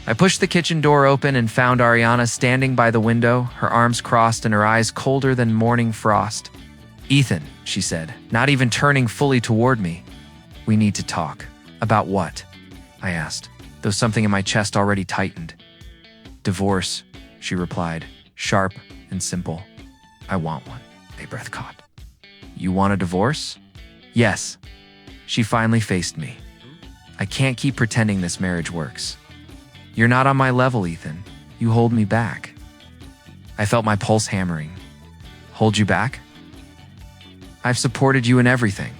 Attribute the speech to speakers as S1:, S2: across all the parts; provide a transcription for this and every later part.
S1: I pushed the kitchen door open and found Ariana standing by the window, her arms crossed and her eyes colder than morning frost. "Ethan," she said, not even turning fully toward me. "We need to talk." "About what?" I asked, though something in my chest already tightened. "Divorce," she replied, sharp and simple. "I want one." A breath caught. "You want a divorce?" "Yes." She finally faced me. "I can't keep pretending this marriage works. You're not on my level, Ethan. You hold me back." I felt my pulse hammering. "Hold you back?" "I've supported you in everything."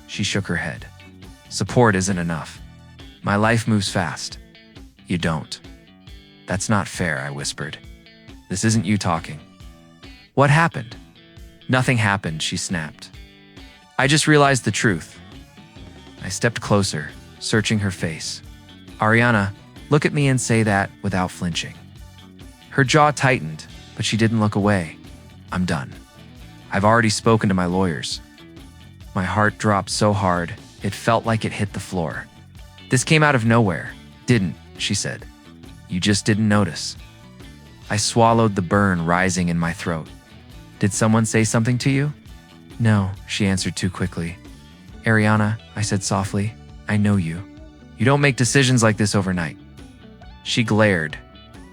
S1: She shook her head. "Support isn't enough. My life moves fast. You don't." "That's not fair," I whispered. "This isn't you talking." "What happened?" "Nothing happened," she snapped. "I just realized the truth." I stepped closer, searching her face. "Ariana, look at me and say that without flinching." Her jaw tightened, but she didn't look away. "I'm done. I've already spoken to my lawyers." My heart dropped so hard, it felt like it hit the floor. "This came out of nowhere." "Didn't," she said. "You just didn't notice." I swallowed the burn rising in my throat. "Did someone say something to you?" "No," she answered too quickly. "Ariana," I said softly, "I know you. You don't make decisions like this overnight." She glared.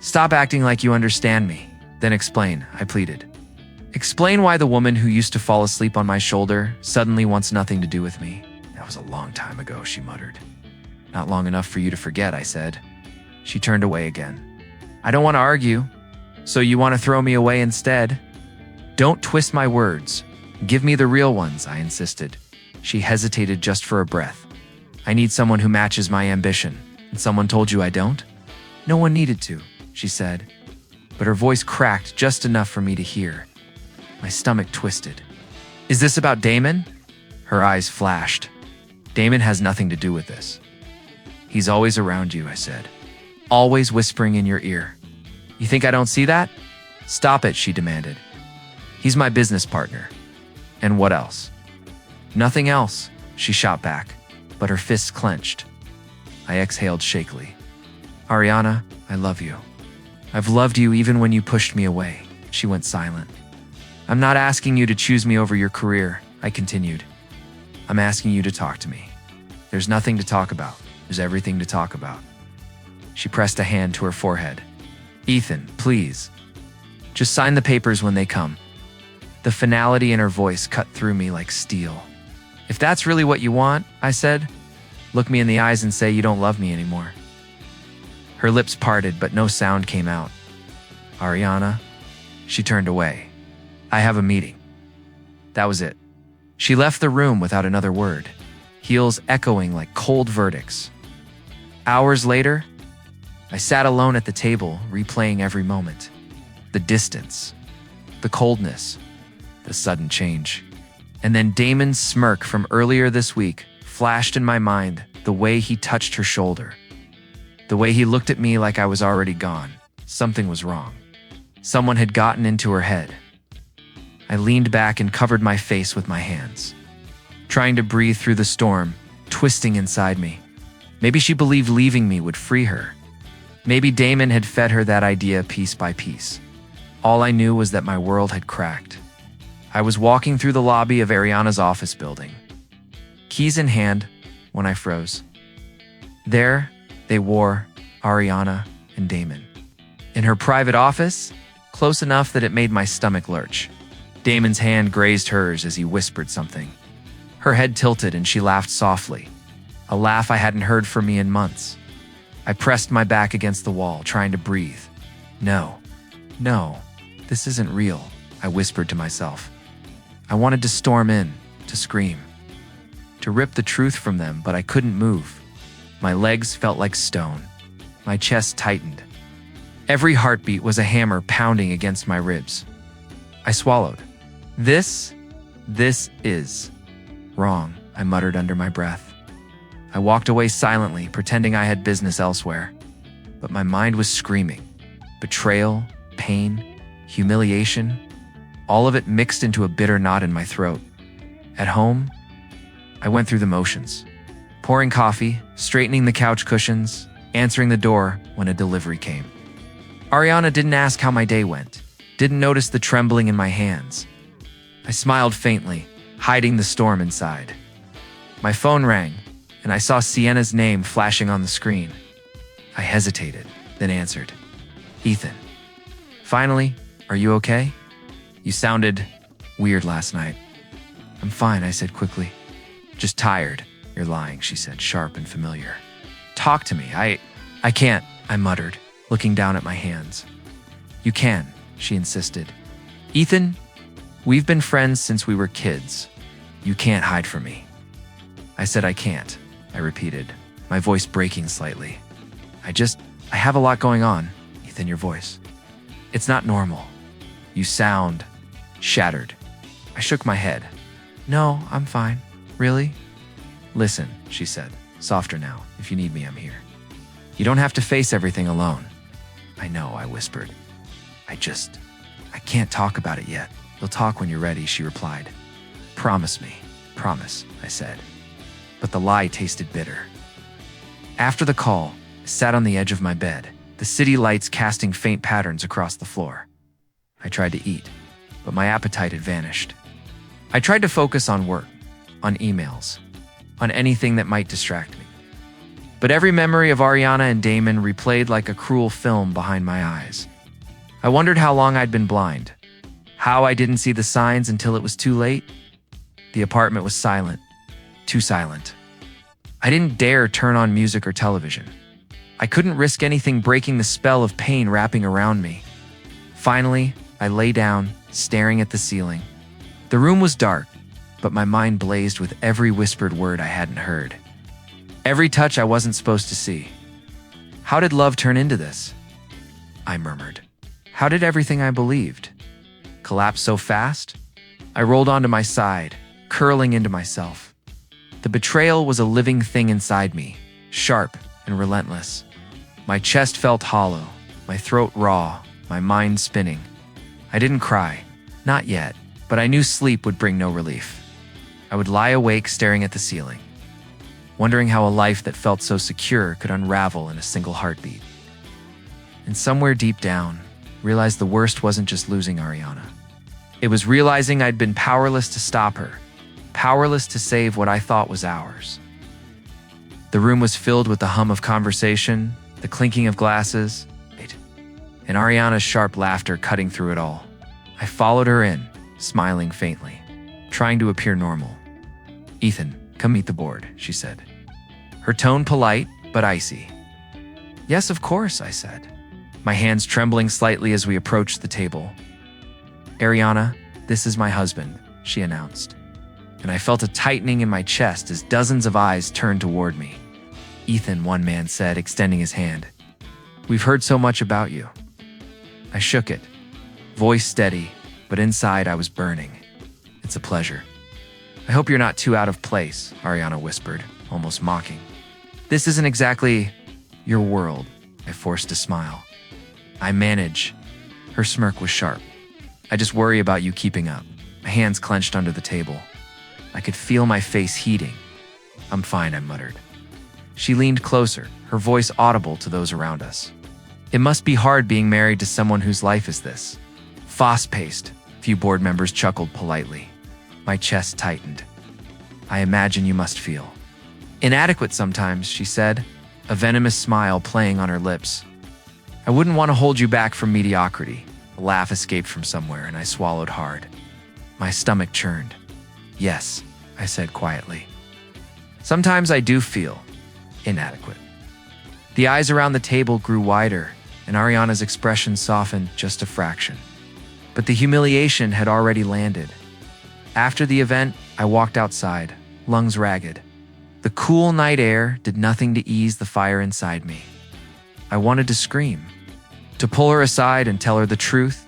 S1: "Stop acting like you understand me. Then explain," I pleaded. "Explain why the woman who used to fall asleep on my shoulder suddenly wants nothing to do with me." "That was a long time ago," she muttered. "Not long enough for you to forget," I said. She turned away again. "I don't want to argue. So you want to throw me away instead?" "Don't twist my words. Give me the real ones," I insisted. She hesitated just for a breath. "I need someone who matches my ambition. And someone told you I don't?" "No one needed to," she said. But her voice cracked just enough for me to hear. My stomach twisted. "Is this about Damon?" Her eyes flashed. "Damon has nothing to do with this." "He's always around you," I said. "Always whispering in your ear." "You think I don't see that?" "Stop it," she demanded. "He's my business partner." "And what else?" "Nothing else," she shot back, but her fists clenched. I exhaled shakily. "Ariana, I love you. I've loved you even when you pushed me away." She went silent. "I'm not asking you to choose me over your career," I continued. "I'm asking you to talk to me. There's nothing to talk about. There's everything to talk about." She pressed a hand to her forehead. "Ethan, please. Just sign the papers when they come." The finality in her voice cut through me like steel. "If that's really what you want," I said, "look me in the eyes and say you don't love me anymore." Her lips parted, but no sound came out. "Ariana?" She turned away. "I have a meeting." That was it. She left the room without another word, heels echoing like cold verdicts. Hours later, I sat alone at the table, replaying every moment. The distance, the coldness, the sudden change. And then Damon's smirk from earlier this week flashed in my mind, the way he touched her shoulder. The way he looked at me like I was already gone. Something was wrong. Someone had gotten into her head. I leaned back and covered my face with my hands, trying to breathe through the storm, twisting inside me. Maybe she believed leaving me would free her. Maybe Damon had fed her that idea piece by piece. All I knew was that my world had cracked. I was walking through the lobby of Ariana's office building, keys in hand, when I froze. There, they wore Ariana and Damon. In her private office, close enough that it made my stomach lurch. Damon's hand grazed hers as he whispered something. Her head tilted and she laughed softly, a laugh I hadn't heard from me in months. I pressed my back against the wall, trying to breathe. No, this isn't real, I whispered to myself. I wanted to storm in, to scream, to rip the truth from them, but I couldn't move. My legs felt like stone. My chest tightened. Every heartbeat was a hammer pounding against my ribs. I swallowed. This is wrong, I muttered under my breath. I walked away silently, pretending I had business elsewhere. But my mind was screaming. Betrayal, pain, humiliation, all of it mixed into a bitter knot in my throat. At home, I went through the motions. Pouring coffee, straightening the couch cushions, answering the door when a delivery came. Ariana didn't ask how my day went, didn't notice the trembling in my hands. I smiled faintly, hiding the storm inside. My phone rang, and I saw Sienna's name flashing on the screen. I hesitated, then answered. Ethan. Finally, are you okay? You sounded weird last night. I'm fine, I said quickly. Just tired. You're lying, she said, sharp and familiar. Talk to me. I can't, I muttered, looking down at my hands. You can, she insisted. Ethan, we've been friends since we were kids. You can't hide from me. I said I can't, I repeated, my voice breaking slightly. I have a lot going on, Ethan, your voice. It's not normal. You sound shattered. I shook my head. No, I'm fine. Really? Listen, she said, softer now. If you need me, I'm here. You don't have to face everything alone. I know, I whispered. I can't talk about it yet. You'll talk when you're ready, she replied. Promise me. Promise, I said. But the lie tasted bitter. After the call, I sat on the edge of my bed, the city lights casting faint patterns across the floor. I tried to eat, but my appetite had vanished. I tried to focus on work, on emails, on anything that might distract me. But every memory of Ariana and Damon replayed like a cruel film behind my eyes. I wondered how long I'd been blind, how I didn't see the signs until it was too late. The apartment was silent, too silent. I didn't dare turn on music or television. I couldn't risk anything breaking the spell of pain wrapping around me. Finally, I lay down, staring at the ceiling. The room was dark, but my mind blazed with every whispered word I hadn't heard. Every touch I wasn't supposed to see. How did love turn into this? I murmured. How did everything I believed collapse so fast? I rolled onto my side, curling into myself. The betrayal was a living thing inside me, sharp and relentless. My chest felt hollow, my throat raw, my mind spinning. I didn't cry, not yet, but I knew sleep would bring no relief. I would lie awake staring at the ceiling, wondering how a life that felt so secure could unravel in a single heartbeat. And somewhere deep down, realized the worst wasn't just losing Ariana. It was realizing I'd been powerless to stop her, powerless to save what I thought was ours. The room was filled with the hum of conversation, the clinking of glasses, and Ariana's sharp laughter cutting through it all. I followed her in, smiling faintly, trying to appear normal. Ethan, come meet the board, she said. Her tone polite, but icy. Yes, of course, I said, my hands trembling slightly as we approached the table. Ariana, this is my husband, she announced, and I felt a tightening in my chest as dozens of eyes turned toward me. Ethan, one man said, extending his hand. We've heard so much about you. I shook it, voice steady, but inside I was burning. It's a pleasure. I hope you're not too out of place, Ariana whispered, almost mocking. This isn't exactly your world, I forced a smile. I manage. Her smirk was sharp. I just worry about you keeping up. My hands clenched under the table. I could feel my face heating. I'm fine, I muttered. She leaned closer, her voice audible to those around us. It must be hard being married to someone whose life is this. Fast-paced, few board members chuckled politely. My chest tightened. I imagine you must feel inadequate sometimes, she said, a venomous smile playing on her lips. I wouldn't want to hold you back from mediocrity. A laugh escaped from somewhere, and I swallowed hard. My stomach churned. Yes, I said quietly. Sometimes I do feel inadequate. The eyes around the table grew wider, and Ariana's expression softened just a fraction. But the humiliation had already landed. After the event, I walked outside, lungs ragged. The cool night air did nothing to ease the fire inside me. I wanted to scream, to pull her aside and tell her the truth,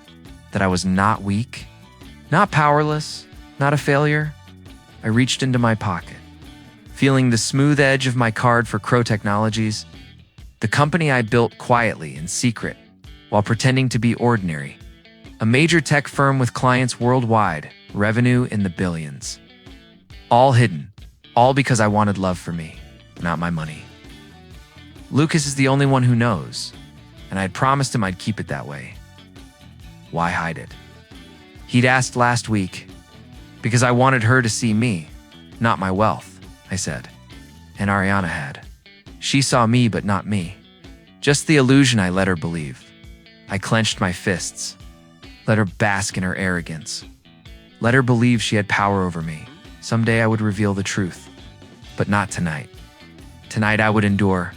S1: that I was not weak, not powerless, not a failure. I reached into my pocket, feeling the smooth edge of my card for Crow Technologies, the company I built quietly in secret while pretending to be ordinary. A major tech firm with clients worldwide, revenue in the billions. All hidden, all because I wanted love for me, not my money. Lucas is the only one who knows, and I'd promised him I'd keep it that way. Why hide it? He'd asked last week, because I wanted her to see me, not my wealth, I said. And Ariana had. She saw me, but not me. Just the illusion I let her believe. I clenched my fists, let her bask in her arrogance. Let her believe she had power over me. Someday I would reveal the truth, but not tonight. Tonight I would endure.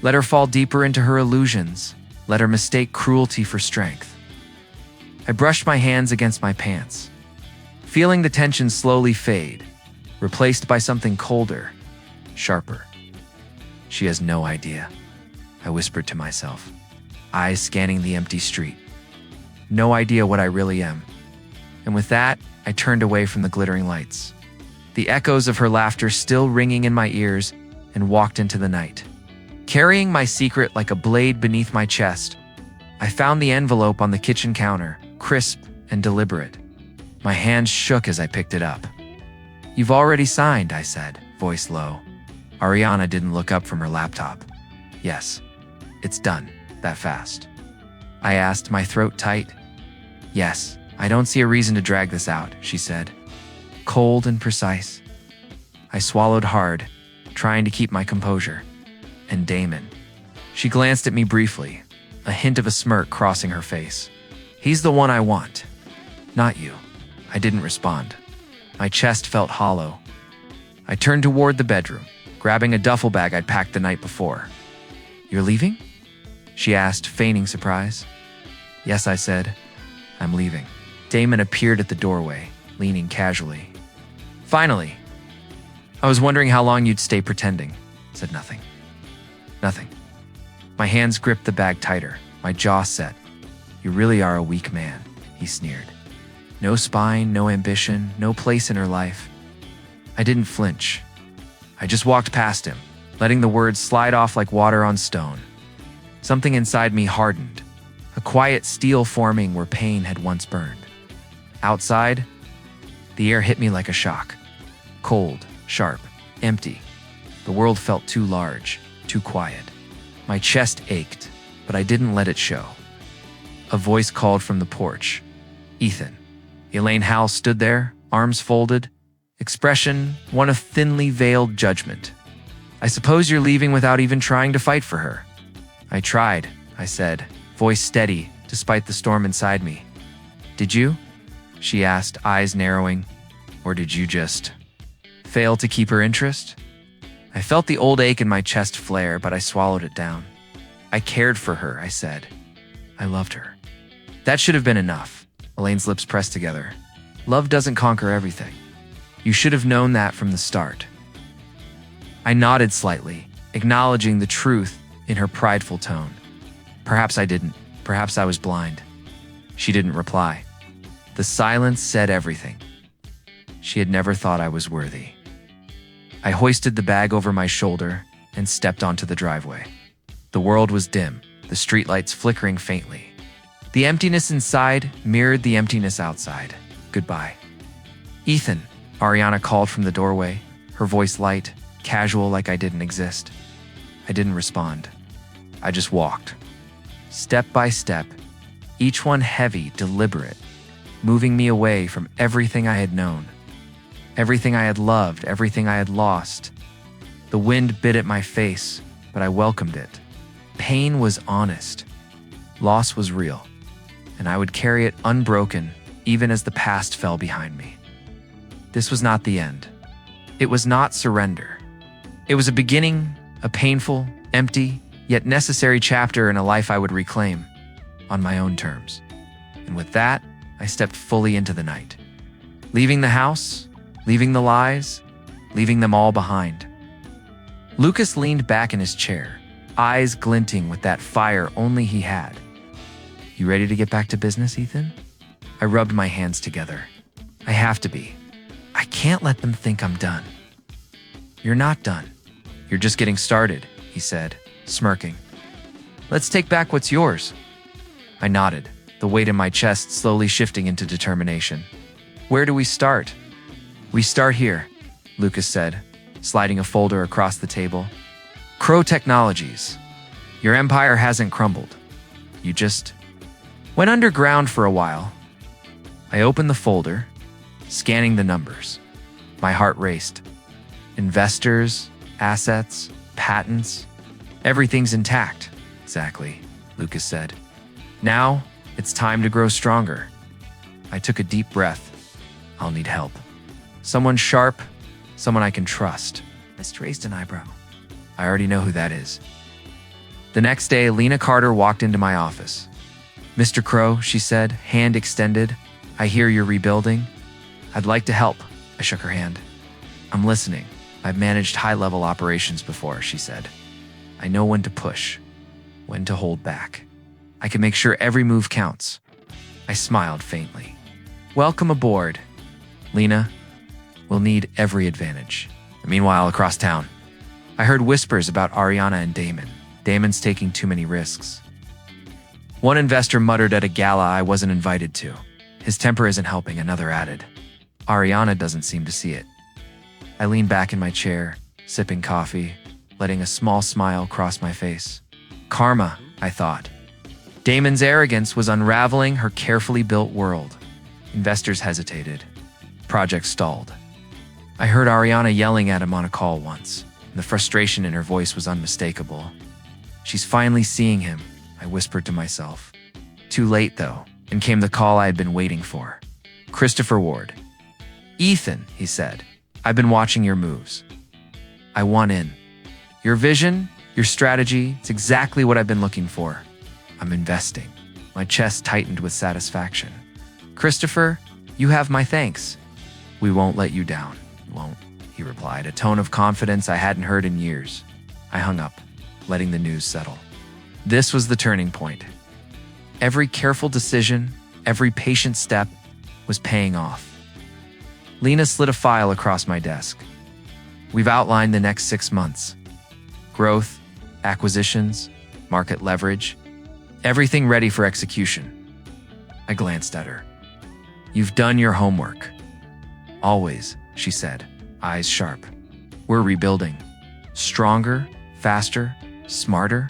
S1: Let her fall deeper into her illusions. Let her mistake cruelty for strength. I brushed my hands against my pants, feeling the tension slowly fade, replaced by something colder, sharper. She has no idea, I whispered to myself, eyes scanning the empty street. No idea what I really am. And with that, I turned away from the glittering lights, the echoes of her laughter still ringing in my ears, and walked into the night. Carrying my secret like a blade beneath my chest, I found the envelope on the kitchen counter, crisp and deliberate. My hands shook as I picked it up. "You've already signed," I said, voice low. Ariana didn't look up from her laptop. "Yes, it's done, that fast." I asked, my throat tight. "Yes, I don't see a reason to drag this out," she said, cold and precise. I swallowed hard, trying to keep my composure. And Damon. She glanced at me briefly, a hint of a smirk crossing her face. "He's the one I want, not you." I didn't respond. My chest felt hollow. I turned toward the bedroom, grabbing a duffel bag I'd packed the night before. "You're leaving?" she asked, feigning surprise. "Yes," I said. "I'm leaving." Damon appeared at the doorway, leaning casually. "Finally. I was wondering how long you'd stay pretending." Said nothing. Nothing. My hands gripped the bag tighter, my jaw set. "You really are a weak man," he sneered. "No spine, no ambition, no place in her life." I didn't flinch. I just walked past him, letting the words slide off like water on stone. Something inside me hardened, a quiet steel forming where pain had once burned. Outside, the air hit me like a shock. Cold, sharp, empty. The world felt too large, too quiet. My chest ached, but I didn't let it show. A voice called from the porch. "Ethan." Elaine Howell stood there, arms folded, expression one of thinly veiled judgment. "I suppose you're leaving without even trying to fight for her." "I tried," I said, voice steady despite the storm inside me. "Did you?" she asked, eyes narrowing. "Or did you just fail to keep her interest?" I felt the old ache in my chest flare, but I swallowed it down. "I cared for her," I said. "I loved her." "That should have been enough." Elaine's lips pressed together. "Love doesn't conquer everything. You should have known that from the start." I nodded slightly, acknowledging the truth in her prideful tone. Perhaps I didn't. Perhaps I was blind. She didn't reply. The silence said everything. She had never thought I was worthy. I hoisted the bag over my shoulder and stepped onto the driveway. The world was dim, the streetlights flickering faintly. The emptiness inside mirrored the emptiness outside. Goodbye. "Ethan," Ariana called from the doorway, her voice light, casual like I didn't exist. I didn't respond. I just walked. Step by step, each one heavy, deliberate, moving me away from everything I had known. Everything I had loved, everything I had lost. The wind bit at my face, but I welcomed it. Pain was honest. Loss was real, and I would carry it unbroken even as the past fell behind me. This was not the end. It was not surrender. It was a beginning, a painful, empty, yet necessary chapter in a life I would reclaim on my own terms. And with that, I stepped fully into the night, leaving the house, leaving the lies, leaving them all behind. Lucas leaned back in his chair, eyes glinting with that fire only he had. "You ready to get back to business, Ethan?" I rubbed my hands together. "I have to be. I can't let them think I'm done." "You're not done. You're just getting started," he said, smirking. "Let's take back what's yours." I nodded, the weight in my chest slowly shifting into determination. "Where do we start?" "We start here," Lucas said, sliding a folder across the table. "Crow Technologies. Your empire hasn't crumbled. You just went underground for a while. I opened the folder, scanning the numbers. My heart raced. Investors, assets, patents, everything's intact. Exactly, Lucas said. Now, it's time to grow stronger. I took a deep breath. I'll need help. Someone sharp, someone I can trust. I raised an eyebrow. I already know who that is. The next day, Lena Carter walked into my office. Mr. Crow, she said, hand extended. I hear you're rebuilding. I'd like to help. I shook her hand. I'm listening. I've managed high-level operations before, she said. I know when to push, when to hold back. I can make sure every move counts. I smiled faintly. Welcome aboard, Lena. We'll need every advantage. Meanwhile, across town, I heard whispers about Ariana and Damon. Damon's taking too many risks. One investor muttered at a gala I wasn't invited to. His temper isn't helping, another added. Ariana doesn't seem to see it. I leaned back in my chair, sipping coffee, letting a small smile cross my face. Karma, I thought. Damon's arrogance was unraveling her carefully built world. Investors hesitated. Project stalled. I heard Ariana yelling at him on a call once, and the frustration in her voice was unmistakable. She's finally seeing him, I whispered to myself. Too late, though, and came the call I had been waiting for. Christopher Ward. Ethan, he said, I've been watching your moves. I want in. Your vision, your strategy, it's exactly what I've been looking for. I'm investing. My chest tightened with satisfaction. Christopher, you have my thanks. We won't let you down. Won't, he replied, a tone of confidence I hadn't heard in years. I hung up, letting the news settle. This was the turning point. Every careful decision, every patient step was paying off. Lena slid a file across my desk. We've outlined the next 6 months. Growth, acquisitions, market leverage, everything ready for execution. I glanced at her. You've done your homework. Always, she said, eyes sharp. We're rebuilding. Stronger, faster, smarter.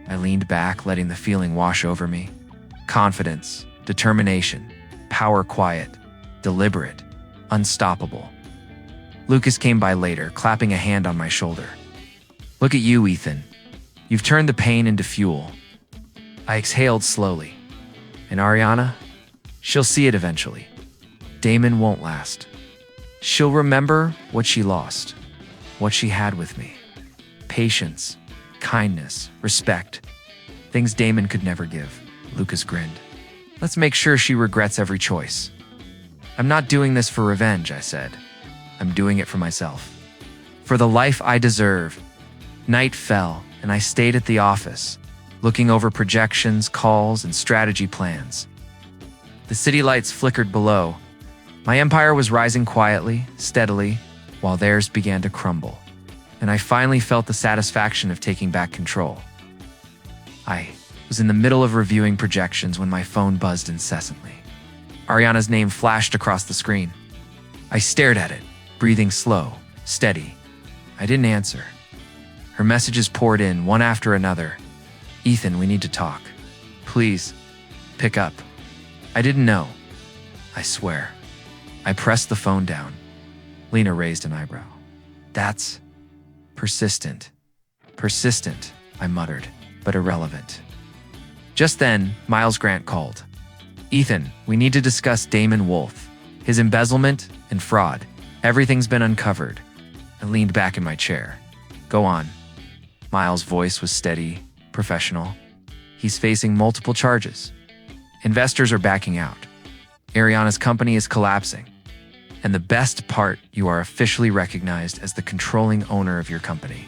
S1: I leaned back, letting the feeling wash over me. Confidence, determination, power quiet, deliberate, unstoppable. Lucas came by later, clapping a hand on my shoulder. Look at you, Ethan. You've turned the pain into fuel. I exhaled slowly. And Ariana? She'll see it eventually. Damon won't last. She'll remember what she lost, what she had with me. Patience, kindness, respect. Things Damon could never give. Lucas grinned. Let's make sure she regrets every choice. I'm not doing this for revenge, I said. I'm doing it for myself. For the life I deserve. Night fell, and I stayed at the office, looking over projections, calls, and strategy plans. The city lights flickered below. My empire was rising quietly, steadily, while theirs began to crumble. And I finally felt the satisfaction of taking back control. I was in the middle of reviewing projections when my phone buzzed incessantly. Ariana's name flashed across the screen. I stared at it, breathing slow, steady. I didn't answer. Her messages poured in, one after another. Ethan, we need to talk. Please, pick up. I didn't know. I swear. I pressed the phone down. Lena raised an eyebrow. That's persistent. Persistent, I muttered, but irrelevant. Just then, Miles Grant called. Ethan, we need to discuss Damon Wolf, his embezzlement and fraud. Everything's been uncovered. I leaned back in my chair. Go on. Miles' voice was steady, professional. He's facing multiple charges. Investors are backing out. Ariana's company is collapsing. And the best part, you are officially recognized as the controlling owner of your company.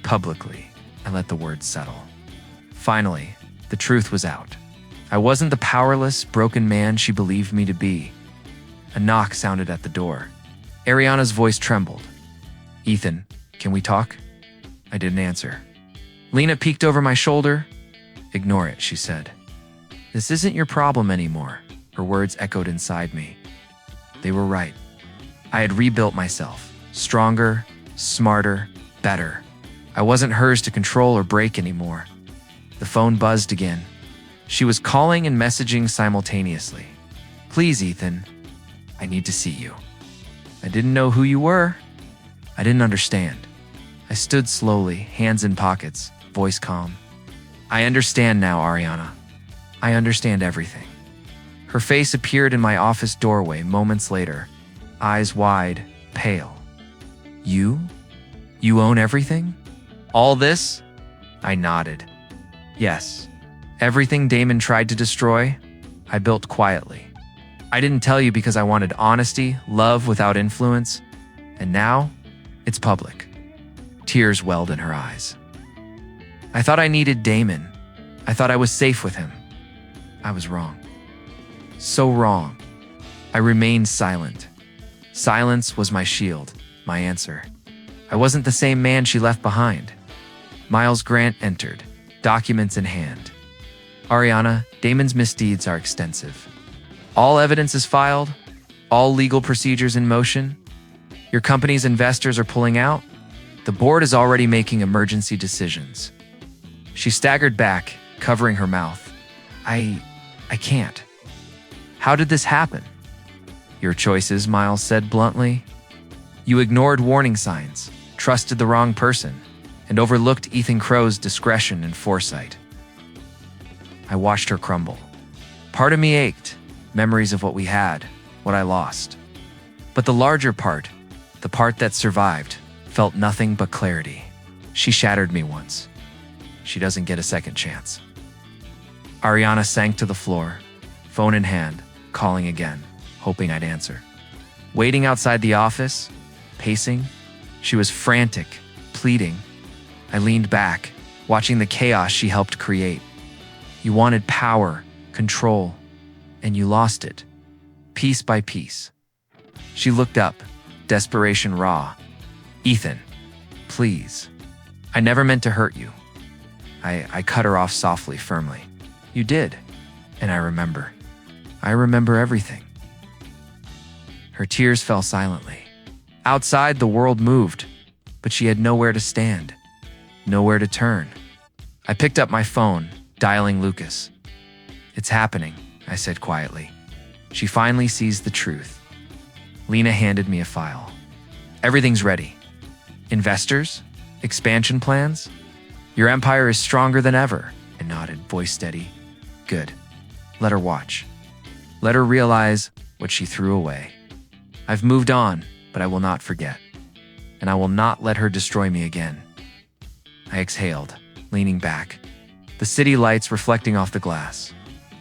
S1: Publicly, I let the words settle. Finally, the truth was out. I wasn't the powerless, broken man she believed me to be. A knock sounded at the door. Ariana's voice trembled. Ethan, can we talk? I didn't answer. Lena peeked over my shoulder. Ignore it, she said. This isn't your problem anymore. Her words echoed inside me. They were right. I had rebuilt myself. Stronger, smarter, better. I wasn't hers to control or break anymore. The phone buzzed again. She was calling and messaging simultaneously. "Please, Ethan, I need to see you." I didn't know who you were. I didn't understand. I stood slowly, hands in pockets, voice calm. "I understand now, Ariana. I understand everything." Her face appeared in my office doorway moments later, eyes wide, pale. "You? You own everything? All this?" I nodded. "Yes. Everything Damon tried to destroy, I built quietly. I didn't tell you because I wanted honesty, love without influence, and now it's public." Tears welled in her eyes. "I thought I needed Damon. I thought I was safe with him. I was wrong. So wrong." I remained silent. Silence was my shield, my answer. I wasn't the same man she left behind. Miles Grant entered, documents in hand. "Ariana, Damon's misdeeds are extensive. All evidence is filed, all legal procedures in motion. Your company's investors are pulling out. The board is already making emergency decisions." She staggered back, covering her mouth. I can't. "How did this happen?" "Your choices," Miles said bluntly. "You ignored warning signs, trusted the wrong person, and overlooked Ethan Crow's discretion and foresight." I watched her crumble. Part of me ached, memories of what we had, what I lost. But the larger part, the part that survived, felt nothing but clarity. She shattered me once. She doesn't get a second chance. Ariana sank to the floor, phone in hand, calling again, hoping I'd answer. Waiting outside the office, pacing, she was frantic, pleading. I leaned back, watching the chaos she helped create. "You wanted power, control, and you lost it, piece by piece." She looked up, desperation raw. "Ethan, please. I never meant to hurt you." I cut her off softly, firmly. "You did, and I remember. I remember everything." Her tears fell silently. Outside, the world moved, but she had nowhere to stand, nowhere to turn. I picked up my phone, dialing Lucas. "It's happening," I said quietly. "She finally sees the truth." Lena handed me a file. "Everything's ready. Investors? Expansion plans? Your empire is stronger than ever." I nodded, voice steady. "Good. Let her watch. Let her realize what she threw away. I've moved on, but I will not forget. And I will not let her destroy me again." I exhaled, leaning back, the city lights reflecting off the glass.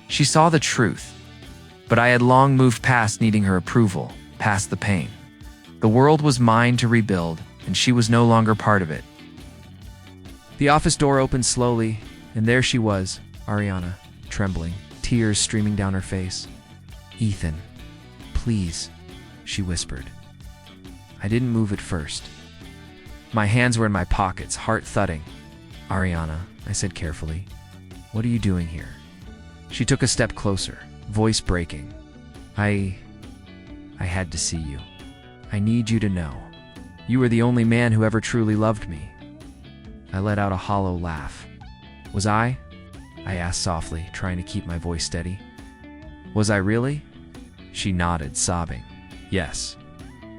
S1: She saw the truth, but I had long moved past needing her approval, past the pain. The world was mine to rebuild, and she was no longer part of it. The office door opened slowly, and there she was, Ariana, trembling, tears streaming down her face. "Ethan, please," she whispered. I didn't move at first. My hands were in my pockets, heart thudding. "Ariana," I said carefully, "what are you doing here?" She took a step closer, voice breaking. I had to see you. I need you to know. You were the only man who ever truly loved me." I let out a hollow laugh. "Was I?" I asked softly, trying to keep my voice steady. "Was I really?" She nodded, sobbing. "Yes.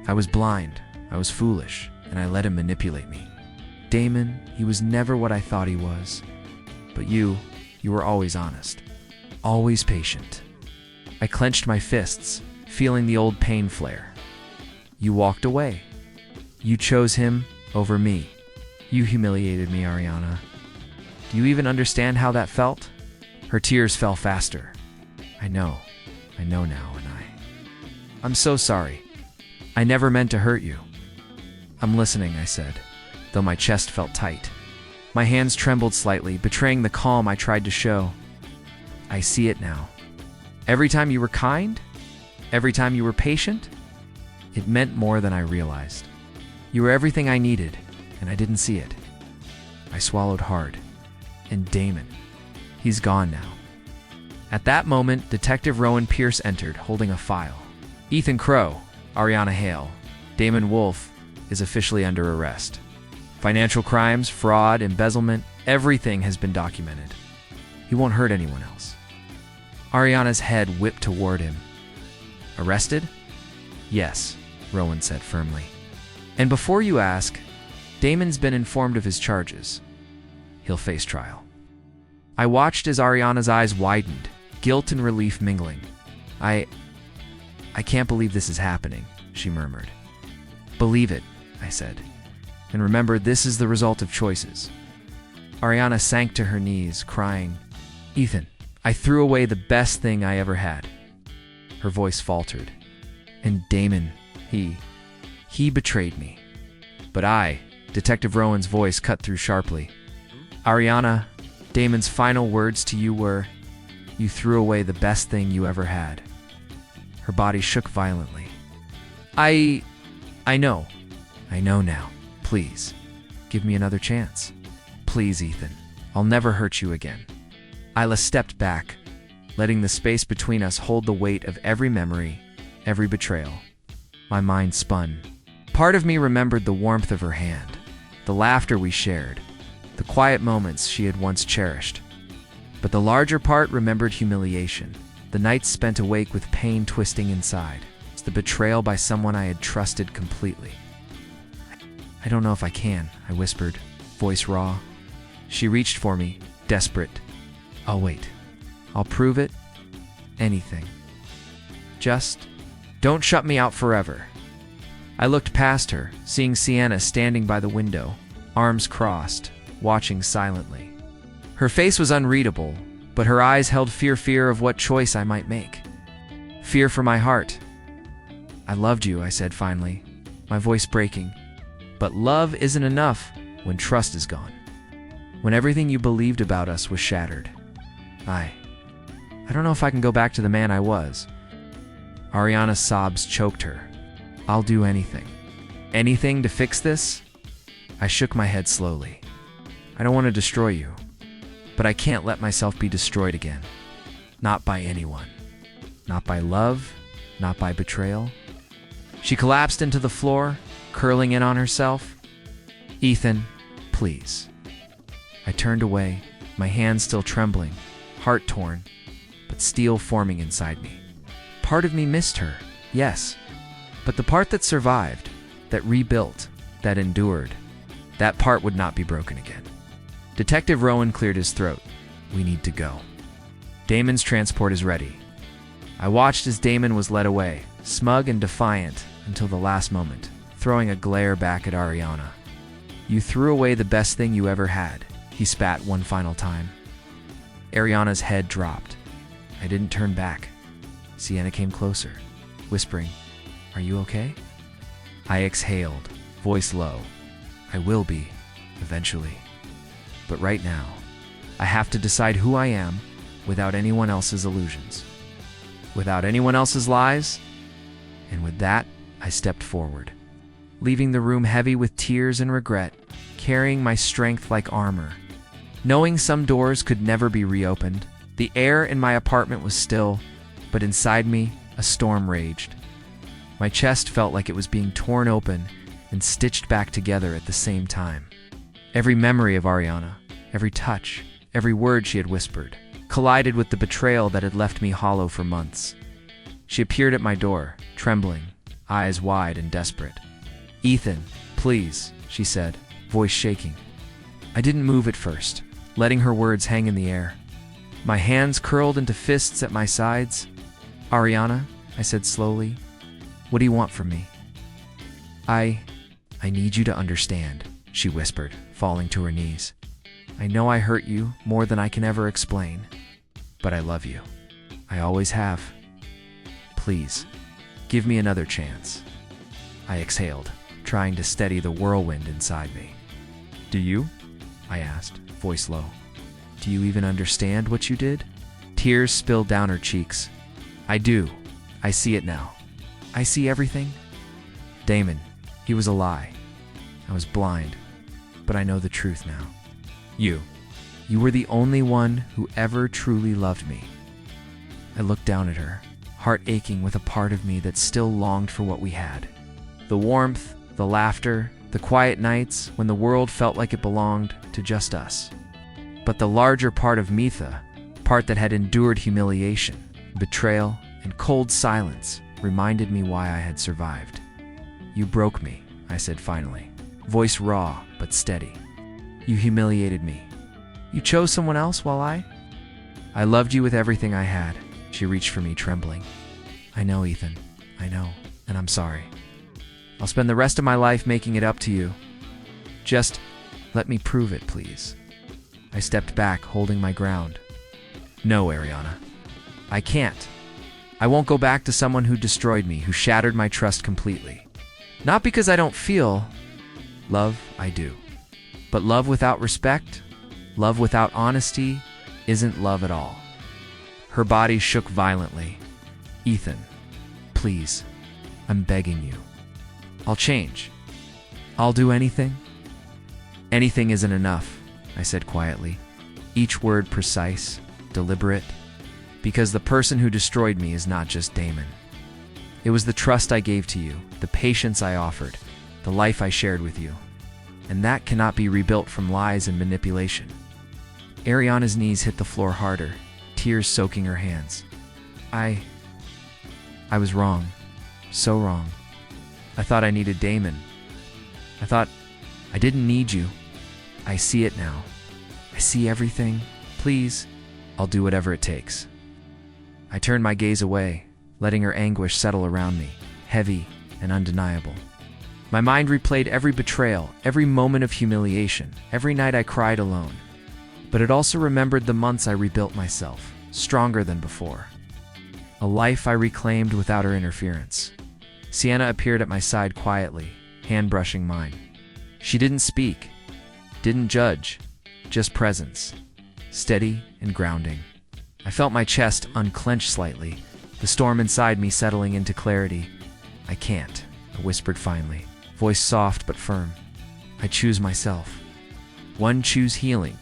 S1: I was blind, I was foolish, and I let him manipulate me. Damon, he was never what I thought he was. But you were always honest, always patient." I clenched my fists, feeling the old pain flare. "You walked away. You chose him over me. You humiliated me, Ariana. Do you even understand how that felt?" Her tears fell faster. I know now, and I'm so sorry. I never meant to hurt you." "I'm listening," I said, though my chest felt tight. My hands trembled slightly, betraying the calm I tried to show. "I see it now. Every time you were kind, every time you were patient, it meant more than I realized. You were everything I needed, and I didn't see it." I swallowed hard. "And Damon, he's gone now." At that moment, Detective Rowan Pierce entered, holding a file. "Ethan Crow, Ariana Hale, Damon Wolfe is officially under arrest Financial crimes, fraud, embezzlement, everything has been documented. He won't hurt anyone else. Ariana's head whipped toward him. Arrested? Yes, Rowan said firmly. And before you ask, Damon's been informed of his charges. He'll face trial. I watched as Ariana's eyes widened, guilt and relief mingling. I can't believe this is happening, she murmured. Believe it, I said. And remember, this is the result of choices. Ariana sank to her knees, crying, Ethan, I threw away the best thing I ever had. Her voice faltered. And Damon, he betrayed me. But Detective Rowan's voice cut through sharply. Ariana, Damon's final words to you were, you threw away the best thing you ever had. Her body shook violently. I know. I know now. Please, give me another chance. Please, Ethan. I'll never hurt you again. Isla stepped back, letting the space between us hold the weight of every memory, every betrayal. My mind spun. Part of me remembered the warmth of her hand, the laughter we shared, the quiet moments she had once cherished. But the larger part remembered humiliation, the nights spent awake with pain twisting inside. It's the betrayal by someone I had trusted completely. I don't know if I can, I whispered, voice raw. She reached for me, desperate. I'll wait. I'll prove it. Anything. Just don't shut me out forever. I looked past her, seeing Sienna standing by the window, arms crossed, watching silently. Her face was unreadable, but her eyes held fear of what choice I might make. Fear for my heart. I loved you, I said finally, my voice breaking. But love isn't enough when trust is gone. When everything you believed about us was shattered. I don't know if I can go back to the man I was. Ariana's sobs choked her. I'll do anything. Anything to fix this? I shook my head slowly. I don't want to destroy you, but I can't let myself be destroyed again. Not by anyone. Not by love, not by betrayal. She collapsed into the floor, curling in on herself. Ethan, please. I turned away, my hands still trembling, heart torn, but steel forming inside me. Part of me missed her, yes, but the part that survived, that rebuilt, that endured, that part would not be broken again. Detective Rowan cleared his throat. We need to go. Damon's transport is ready. I watched as Damon was led away, smug and defiant until the last moment, throwing a glare back at Ariana. You threw away the best thing you ever had, he spat one final time. Ariana's head dropped. I didn't turn back. Sienna came closer, whispering, Are you okay? I exhaled, voice low. I will be, eventually. But right now, I have to decide who I am without anyone else's illusions, without anyone else's lies, and with that, I stepped forward, leaving the room heavy with tears and regret, carrying my strength like armor. Knowing some doors could never be reopened, the air in my apartment was still, but inside me, a storm raged. My chest felt like it was being torn open and stitched back together at the same time. Every memory of Ariana, every touch, every word she had whispered, collided with the betrayal that had left me hollow for months. She appeared at my door, trembling, eyes wide and desperate. Ethan, please, she said, voice shaking. I didn't move at first, letting her words hang in the air. My hands curled into fists at my sides. Ariana, I said slowly, what do you want from me? I need you to understand, she whispered, falling to her knees. I know I hurt you more than I can ever explain, but I love you. I always have. Please, give me another chance. I exhaled, trying to steady the whirlwind inside me. Do you? I asked, voice low. Do you even understand what you did? Tears spilled down her cheeks. I do. I see it now. I see everything. Damon, he was a lie. I was blind, but I know the truth now. You were the only one who ever truly loved me. I looked down at her, heart aching with a part of me that still longed for what we had. The warmth, the laughter, The quiet nights when the world felt like it belonged to just us. But the larger part of Mitha, part that had endured humiliation, betrayal, and cold silence, reminded me why I had survived. "You broke me," I said finally, voice raw but steady. "You humiliated me. You chose someone else while I loved you with everything I had." She reached for me, trembling. "I know, Ethan. I know, and I'm sorry. I'll spend the rest of my life making it up to you. Just let me prove it, please." I stepped back, holding my ground. "No, Ariana. I can't. I won't go back to someone who destroyed me, who shattered my trust completely. Not because I don't feel love, I do. But love without respect, love without honesty, isn't love at all." Her body shook violently. "Ethan, please, I'm begging you. I'll change. I'll do anything." "Anything isn't enough," I said quietly, each word precise, deliberate, because the person who destroyed me is not just Damon. It was the trust I gave to you, the patience I offered, the life I shared with you. And that cannot be rebuilt from lies and manipulation. Ariana's knees hit the floor harder, tears soaking her hands. I was wrong. So wrong. I thought I needed Damon. I thought I didn't need you. I see it now. I see everything. Please, I'll do whatever it takes." I turned my gaze away, letting her anguish settle around me, heavy and undeniable. My mind replayed every betrayal, every moment of humiliation, every night I cried alone. But it also remembered the months I rebuilt myself, stronger than before. A life I reclaimed without her interference. Sienna appeared at my side quietly, hand brushing mine. She didn't speak, didn't judge, just presence, steady and grounding. I felt my chest unclench slightly, the storm inside me settling into clarity. "I can't," I whispered finally, voice soft but firm. "I choose myself. One choose healing.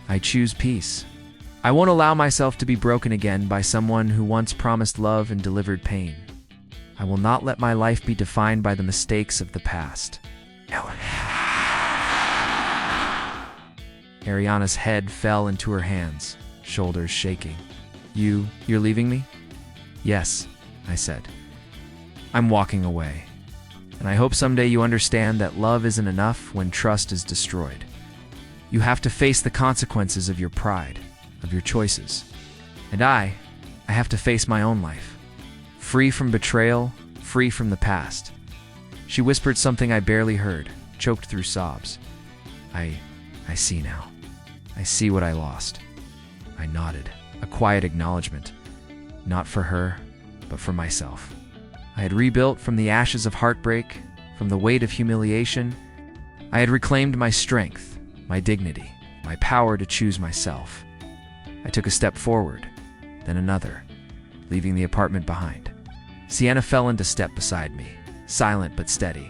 S1: I choose peace. I won't allow myself to be broken again by someone who once promised love and delivered pain. I will not let my life be defined by the mistakes of the past." Ariana's head fell into her hands, shoulders shaking. You're leaving me?" "Yes," I said. "I'm walking away. And I hope someday you understand that love isn't enough when trust is destroyed. You have to face the consequences of your pride, of your choices. And I have to face my own life. Free from betrayal, free from the past." She whispered something I barely heard, choked through sobs. I see now. I see what I lost." I nodded, a quiet acknowledgement. Not for her, but for myself. I had rebuilt from the ashes of heartbreak, from the weight of humiliation. I had reclaimed my strength, my dignity, my power to choose myself. I took a step forward, then another, leaving the apartment behind. Sienna fell into step beside me, silent but steady.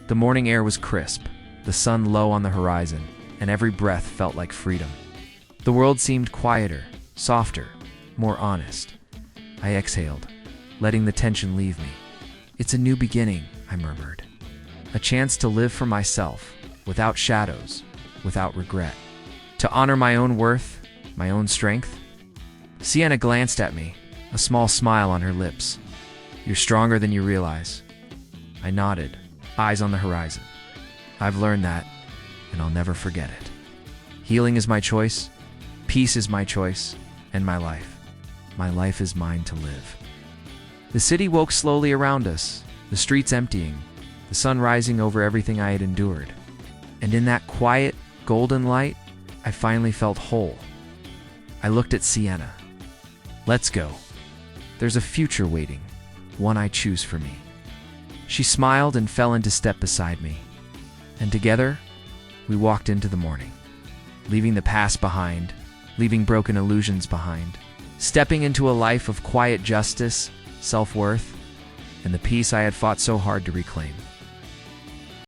S1: The morning air was crisp, the sun low on the horizon, and every breath felt like freedom. The world seemed quieter, softer, more honest. I exhaled, letting the tension leave me. "It's a new beginning," I murmured. "A chance to live for myself, without shadows, without regret. To honor my own worth, my own strength." Sienna glanced at me, a small smile on her lips. "You're stronger than you realize." I nodded, eyes on the horizon. "I've learned that, and I'll never forget it. Healing is my choice, peace is my choice, and my life. My life is mine to live." The city woke slowly around us, the streets emptying, the sun rising over everything I had endured. And in that quiet, golden light, I finally felt whole. I looked at Sienna. "Let's go. There's a future waiting, one I choose for me." She smiled and fell into step beside me. And together, we walked into the morning, leaving the past behind, leaving broken illusions behind, stepping into a life of quiet justice, self-worth, and the peace I had fought so hard to reclaim.